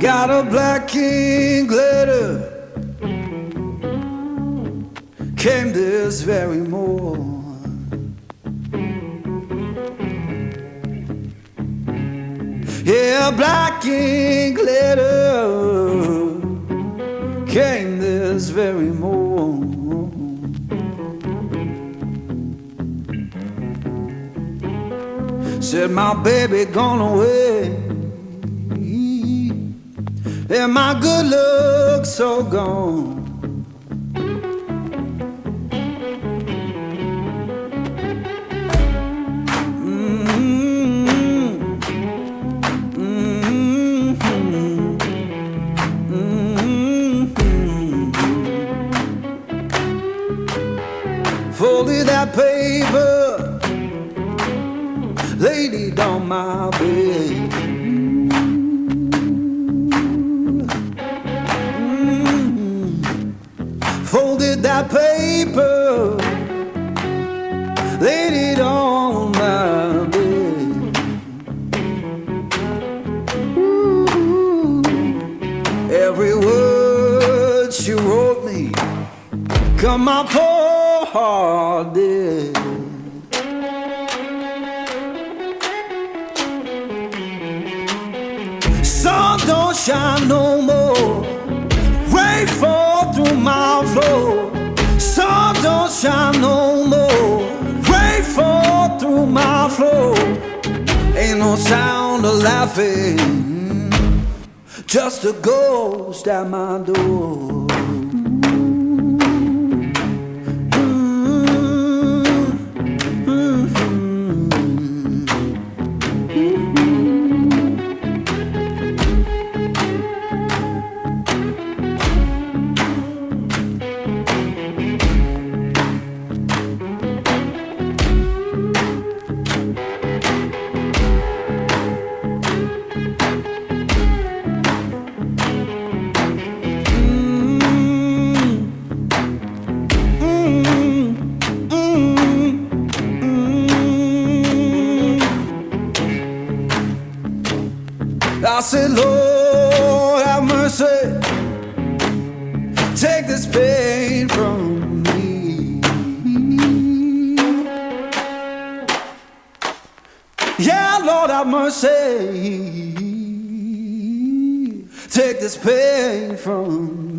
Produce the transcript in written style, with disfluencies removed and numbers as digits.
Got a black king glitter, came this very morn. Yeah, black king glitter came this very morn. Said my baby gone away, and my good luck so gone. Folded that paper, laid it on my bed. Folded that paper, laid it on my bed. Every word she wrote me, come my poor heart did. Sun don't shine no more, rain fall through my floor. Sun don't shine no more, rain fall through my floor. Ain't no sound of laughing, just a ghost at my door. I said, Lord, have mercy, take this pain from me. Yeah, Lord, have mercy, take this pain from me.